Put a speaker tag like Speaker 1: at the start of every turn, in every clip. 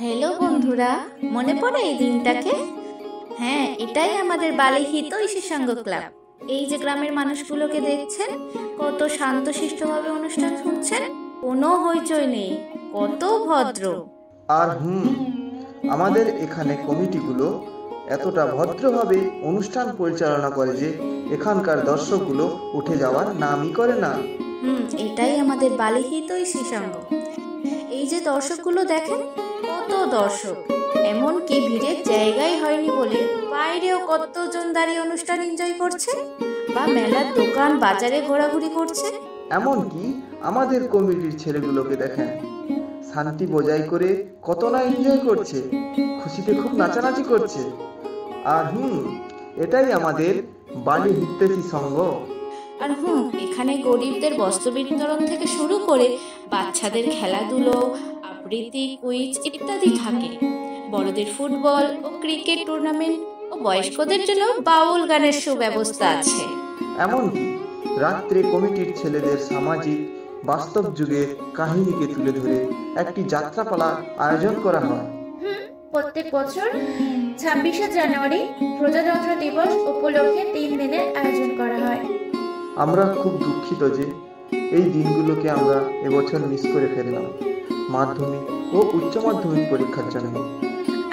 Speaker 1: Hello বন্ধুরা, মনে পড়ে এই দিনটাকে? হ্যাঁ, এটাই আমাদের বালিহিত ঐশীসঙ্গ ক্লাব। এই যে গ্রামের মানুষগুলোকে দেখছেন, কত শান্তশিষ্টভাবে অনুষ্ঠান শুনছেন, কোনো হইচই নেই, কত ভদ্র।
Speaker 2: আর আমাদের এখানে কমিটিগুলো এতটা ভদ্রভাবে অনুষ্ঠান পরিচালনা করে যে এখানকার দর্শকগুলো উঠে যাওয়ার নামই করে না।
Speaker 1: এটাই আমাদের বালিহিত ঐশীসঙ্গ। এই যে দর্শকগুলো দেখেন, কত দর্শক, এমনকি ভিড়ের জায়গাই হয়নি বলে বাইরেও কতজন দাঁড়িয়ে অনুষ্ঠান এনজয় করছে বা মেলার দোকান বাজারে ঘোরাঘুরি করছে।
Speaker 2: এমনকি আমাদের কমিটির ছেলেগুলোকে দেখেন, শান্তি বজায় করে কত না এনজয় করছে, খুশিতে খুব নাচানাচি করছে। আর এটাই আমাদের বালি হিতৈষী সংঘ।
Speaker 1: আর এখানে গরিবদের বস্ত্র বিতরণ থেকে শুরু করে বাচ্চাদের খেলাধুলো, আবৃত্তি, কুইজ ইত্যাদি থাকে। বড়দের ফুটবল ও ক্রিকেট টুর্নামেন্ট ও বয়স্কদের জন্য বাউল গানের সুব্যবস্থা আছে।
Speaker 2: এমনকি রাত্রে কমিটির ছেলেদের সামাজিক বাস্তব যুগের কাহিনীকে তুলে ধরে একটি যাত্রাপালা আয়োজন করা হয়।
Speaker 3: প্রত্যেক বছর 26শে জানুয়ারি প্রজাতন্ত্র দিবস উপলক্ষে 3 দিনের আয়োজন করা হয়।
Speaker 2: আমরা খুব দুঃখিত যে এই দিনগুলোকে আমরা এবছর মিস করে ফেললাম মাধ্যমিক ও উচ্চ মাধ্যমিক পরীক্ষার জন্য।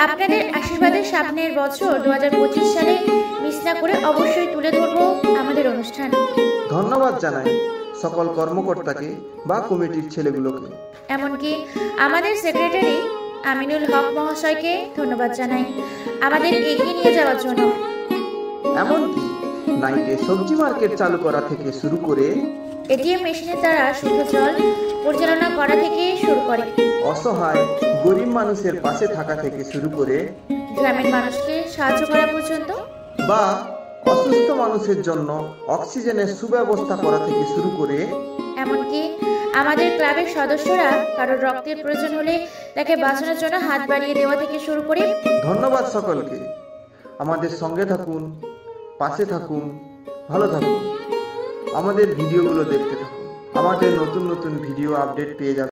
Speaker 3: আপনাদের আশীর্বাদের সামনের বছর 2025 সালে মিস না করে অবশ্যই তুলে ধরবো আমাদের অনুষ্ঠান।
Speaker 2: ধন্যবাদ জানাই সকল কর্মকর্তাকে বা কমিটির ছেলেগুলোকে,
Speaker 3: এমনকি আমাদের সেক্রেটারি আমিনুল হক মহাশয়কে ধন্যবাদ জানাই আমাদের এগিয়ে নিয়ে যাওয়ার জন্য।
Speaker 2: এমনকি নাইটে সবজি মার্কেট চালু করা থেকে শুরু করে
Speaker 3: এটিএম মেশিনের দ্বারা শুদ্ধ জল পরিচালনা করা থেকে শুরু করে
Speaker 2: অসহায় গরিব মানুষের পাশে থাকা থেকে শুরু করে
Speaker 3: গ্রামের মানুষকে সাহায্য করা পর্যন্ত,
Speaker 2: বা অসুস্থ মানুষের জন্য অক্সিজেনের সুব্যবস্থা করা থেকে শুরু করে
Speaker 3: এমনকি আমাদের ক্লাবের সদস্যরা কারোর রক্তের প্রয়োজন হলে তাকে বাঁচানোর জন্য হাত বাড়িয়ে দেওয়া থেকে শুরু করে।
Speaker 2: ধন্যবাদ সকলকে। আমাদের সঙ্গে থাকুন, পাশে থাকুন, ভালো থাকুন, আমাদের ভিডিওগুলো দেখতে থাকুন। আমাদের নতুন নতুন ভিডিও আপডেট পেয়ে যাবেন।